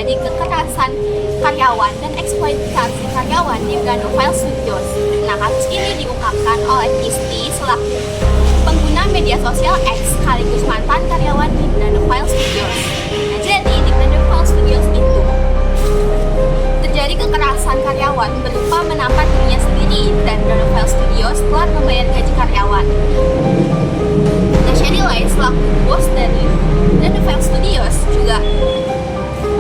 terjadi kekerasan karyawan dan eksploitasi karyawan di Brandovile Studios. Nah, kasus ini diungkapkan oleh Kisti selaku pengguna media sosial X sekaligus mantan karyawan di Brandovile Studios. Nah, jadi di Brandovile Studios itu terjadi kekerasan karyawan berupa menampar dirinya sendiri, dan Brandovile Studios telah membayar gaji karyawan. Nah, Shadilay selaku bos dari Brandovile Studios juga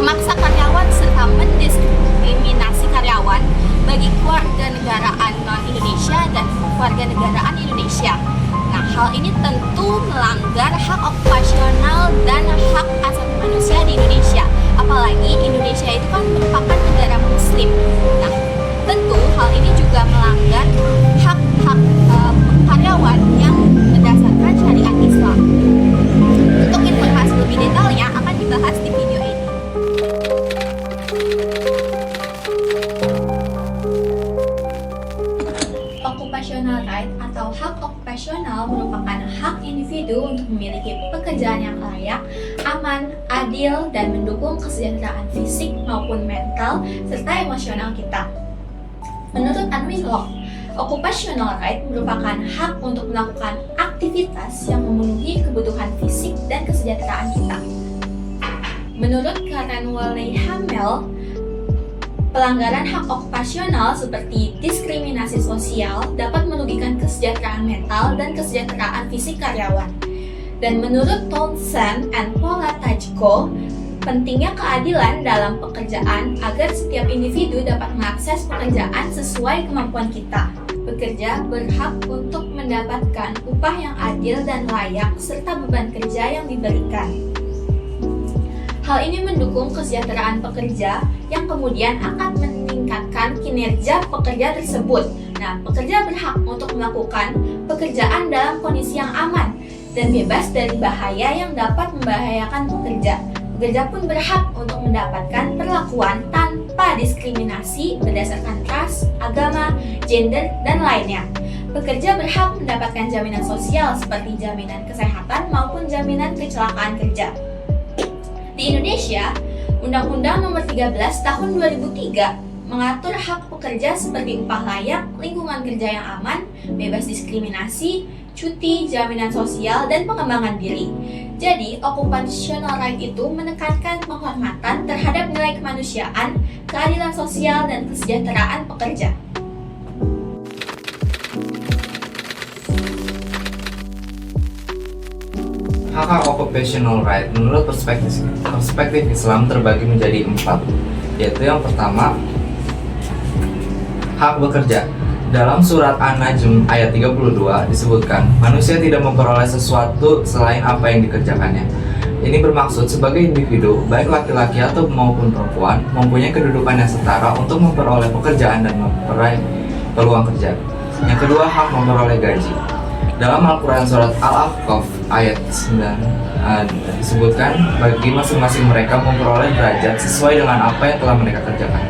memaksa karyawan serta mendiskriminasi karyawan bagi keluarga negaraan non-Indonesia dan keluarga negaraan Indonesia. Nah, hal ini tentu melanggar hak okupasional dan hak asasi manusia di Indonesia. Apalagi Indonesia itu kan merupakan negara muslim. Nah, tentu hal ini juga melanggar hak-hak karyawan yang berdasarkan syariat Islam. Untuk informasi lebih detailnya akan dibahas di video ini. Occupational right atau hak okupasional merupakan hak individu untuk memiliki pekerjaan yang layak, aman, adil, dan mendukung kesejahteraan fisik maupun mental serta emosional kita. Menurut Unwin Law, occupational right merupakan hak untuk melakukan aktivitas yang memenuhi kebutuhan fisik dan kesejahteraan kita. Menurut Karen Worley Hamel, pelanggaran hak okupasional seperti diskriminasi sosial dapat merugikan kesejahteraan mental dan kesejahteraan fisik karyawan. Dan menurut Townsend and Paula Tajko, pentingnya keadilan dalam pekerjaan agar setiap individu dapat mengakses pekerjaan sesuai kemampuan kita. Pekerja berhak untuk mendapatkan upah yang adil dan layak serta beban kerja yang diberikan. Hal ini mendukung kesejahteraan pekerja yang kemudian akan meningkatkan kinerja pekerja tersebut. Nah, pekerja berhak untuk melakukan pekerjaan dalam kondisi yang aman dan bebas dari bahaya yang dapat membahayakan pekerja. Pekerja pun berhak untuk mendapatkan perlakuan tanpa diskriminasi berdasarkan ras, agama, gender, dan lainnya. Pekerja berhak mendapatkan jaminan sosial seperti jaminan kesehatan maupun jaminan kecelakaan kerja. Di Indonesia, Undang-Undang Nomor 13 Tahun 2003 mengatur hak pekerja seperti upah layak, lingkungan kerja yang aman, bebas diskriminasi, cuti, jaminan sosial, dan pengembangan diri. Jadi, occupational right itu menekankan penghormatan terhadap nilai kemanusiaan, keadilan sosial, dan kesejahteraan pekerja. Hak occupational right menurut perspektif Islam terbagi menjadi 4, yaitu yang pertama, hak bekerja. Dalam surat An-Najm ayat 32 disebutkan, manusia tidak memperoleh sesuatu selain apa yang dikerjakannya. Ini bermaksud sebagai individu, baik laki-laki atau maupun perempuan, mempunyai kedudukan yang setara untuk memperoleh pekerjaan dan memperaih peluang kerja. Yang kedua, hak memperoleh gaji. Dalam Al-Quran Surat Al-Ahqaf ayat 9 disebutkan bagi masing-masing mereka memperoleh derajat sesuai dengan apa yang telah mereka kerjakan.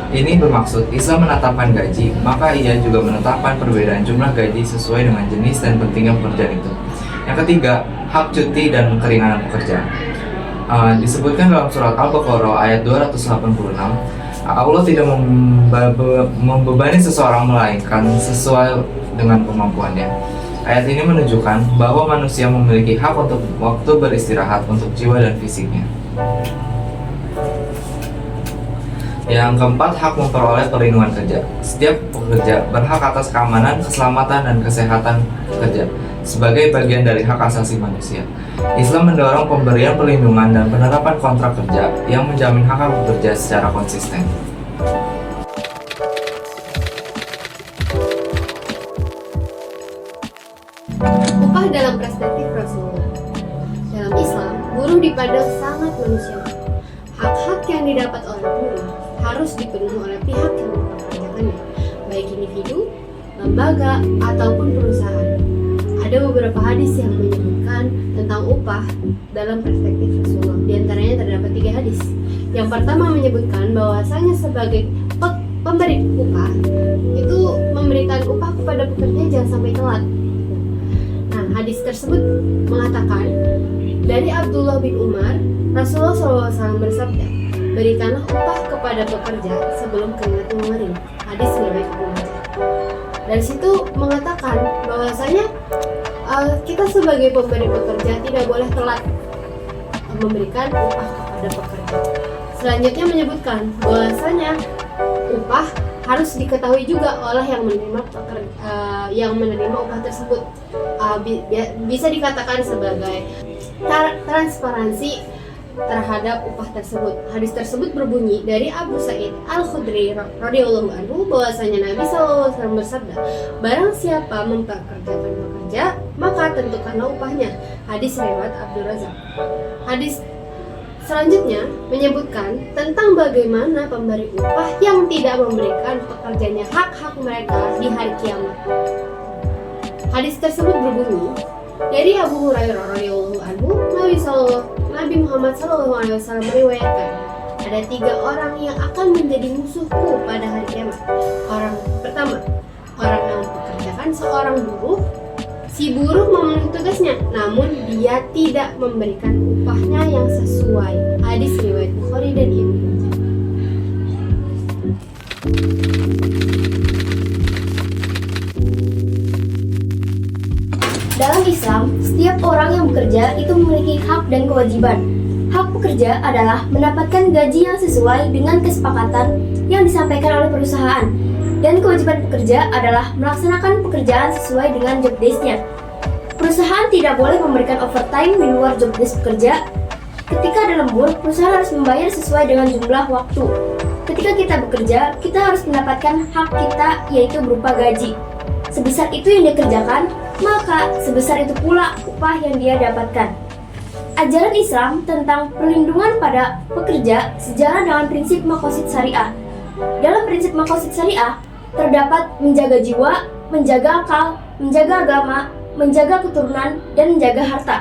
Ini bermaksud Islam menetapkan gaji, maka ia juga menetapkan perbedaan jumlah gaji sesuai dengan jenis dan pentingnya pekerjaan itu. Yang ketiga, hak cuti dan keringanan pekerjaan. Disebutkan dalam Surat Al-Baqarah ayat 286, Allah tidak membebani seseorang melainkan sesuai dengan kemampuannya. Ayat ini menunjukkan bahwa manusia memiliki hak untuk waktu beristirahat untuk jiwa dan fisiknya. Yang keempat, hak memperoleh perlindungan kerja. Setiap pekerja berhak atas keamanan, keselamatan, dan kesehatan kerja sebagai bagian dari hak asasi manusia. Islam mendorong pemberian perlindungan dan penerapan kontrak kerja yang menjamin hak bekerja secara konsisten. Upah dalam perspektif Rasulullah. Dalam Islam, buruh dipandang sangat manusiawi. Hak-hak yang didapat oleh buruh harus dipenuhi oleh pihak yang mempekerjakannya, baik individu, lembaga, ataupun perusahaan. Ada beberapa hadis yang menyebutkan tentang upah dalam perspektif Rasulullah. Di antaranya terdapat 3 hadis. Yang pertama menyebutkan bahwasanya sebagai pemberi upah itu memberikan upah kepada pekerja jangan sampai telat. Nah, hadis tersebut mengatakan dari Abdullah bin Umar, Rasulullah SAW bersabda, berikanlah upah kepada pekerja sebelum keringat mengering. Hadis riwayat Ibnu Majah. Dari situ mengatakan bahwasanya kita sebagai pemberi pekerja tidak boleh telat memberikan upah kepada pekerja. Selanjutnya menyebutkan bahwasanya upah harus diketahui juga oleh yang menerima upah tersebut. Bisa dikatakan sebagai transparansi terhadap upah tersebut. Hadis tersebut berbunyi dari Abu Sa'id Al-Khudri radhiyallahu anhu bahwasanya Nabi SAW bersabda, barang siapa mempekerjakan pekerja, maka tentukanlah upahnya. Hadis riwayat Abdul Razak. Hadis selanjutnya menyebutkan tentang bagaimana pemberi upah yang tidak memberikan pekerjanya hak-hak mereka di hari kiamat. Hadis tersebut berbunyi dari Abu Hurairah radhiyallahu anhu, Nabi Muhammad SAW meriwayatkan, ada 3 orang yang akan menjadi musuhku pada hari kiamat. Orang pertama, orang yang mempekerjakan seorang buruh. Si buruh memenuhi tugasnya, namun dia tidak memberikan upahnya yang sesuai. Hadis riwayat Bukhari dan Ibnu Majah. Dalam Islam, setiap orang yang bekerja itu memiliki hak dan kewajiban. Hak pekerja adalah mendapatkan gaji yang sesuai dengan kesepakatan yang disampaikan oleh perusahaan. Dan kewajiban pekerja adalah melaksanakan pekerjaan sesuai dengan job desk-nya. Perusahaan tidak boleh memberikan overtime di luar job desk pekerja. Ketika ada lembur, perusahaan harus membayar sesuai dengan jumlah waktu. Ketika kita bekerja, kita harus mendapatkan hak kita, yaitu berupa gaji. Sebesar itu yang dia kerjakan, maka sebesar itu pula upah yang dia dapatkan. Ajaran Islam tentang perlindungan pada pekerja sejalan dengan prinsip maqasid syariah. Dalam prinsip maqasid syariah, terdapat menjaga jiwa, menjaga akal, menjaga agama, menjaga keturunan, dan menjaga harta.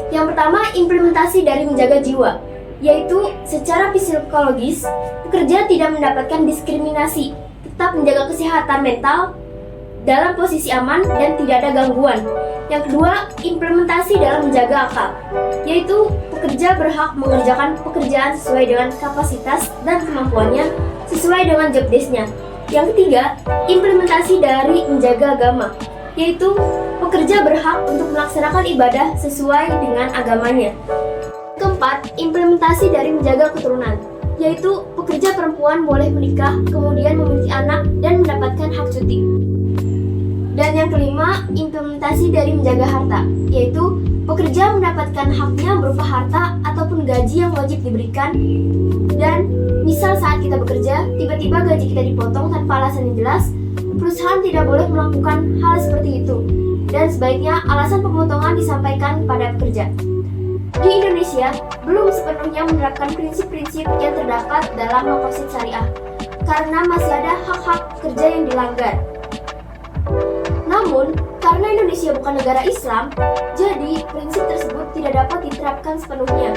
Yang pertama, implementasi dari menjaga jiwa, yaitu secara psikologis, pekerja tidak mendapatkan diskriminasi, tetap menjaga kesehatan mental dalam posisi aman dan tidak ada gangguan. Yang kedua, implementasi dalam menjaga akal, yaitu pekerja berhak mengerjakan pekerjaan sesuai dengan kapasitas dan kemampuannya sesuai dengan job desk-nya. Yang ketiga, implementasi dari menjaga agama, yaitu pekerja berhak untuk melaksanakan ibadah sesuai dengan agamanya. Keempat, implementasi dari menjaga keturunan, yaitu pekerja perempuan boleh menikah, kemudian memiliki anak dan mendapatkan hak cuti. Dan yang kelima, implementasi dari menjaga harta, yaitu pekerja mendapatkan haknya berupa harta ataupun gaji yang wajib diberikan. Dan misal saat kita bekerja, tiba-tiba gaji kita dipotong tanpa alasan yang jelas, perusahaan tidak boleh melakukan hal seperti itu. Dan sebaiknya alasan pemotongan disampaikan pada pekerja. Di Indonesia, belum sepenuhnya menerapkan prinsip-prinsip yang terdapat dalam maqasid syariah, karena masih ada hak-hak pekerja yang dilanggar. Namun, karena Indonesia bukan negara Islam, jadi prinsip tersebut tidak dapat diterapkan sepenuhnya.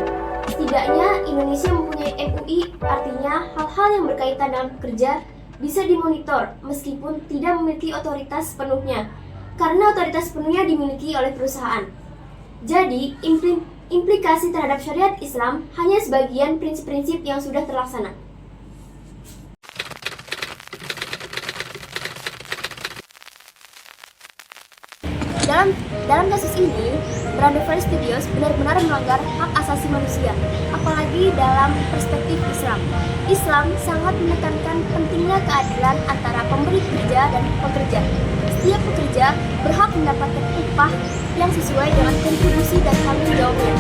Setidaknya, Indonesia mempunyai MUI, artinya hal-hal yang berkaitan dengan pekerja bisa dimonitor meskipun tidak memiliki otoritas sepenuhnya, karena otoritas sepenuhnya dimiliki oleh perusahaan. Jadi, implikasi terhadap syariat Islam hanya sebagian prinsip-prinsip yang sudah terlaksana. Dalam kasus ini, Brand Friends Studios benar-benar melanggar hak asasi manusia, apalagi dalam perspektif Islam. Islam sangat menekankan pentingnya keadilan antara pemberi kerja dan pekerja. Setiap pekerja berhak mendapatkan upah yang sesuai dengan kontribusi dan tanggung jawabnya.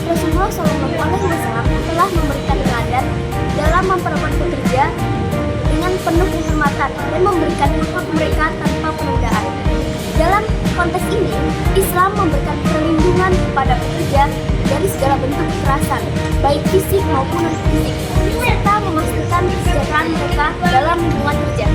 Rasulullah SAW telah memberikan teladan dalam memperlakukan pekerja dengan penuh kehormatan dan memberikan hak mereka tanpa penundaan. Dalam konteks ini, Islam memberikan perlindungan kepada pekerja dari segala bentuk kekerasan, baik fisik maupun non-fisik, serta memastikan kesejahteraan mereka dalam lingkungan kerja.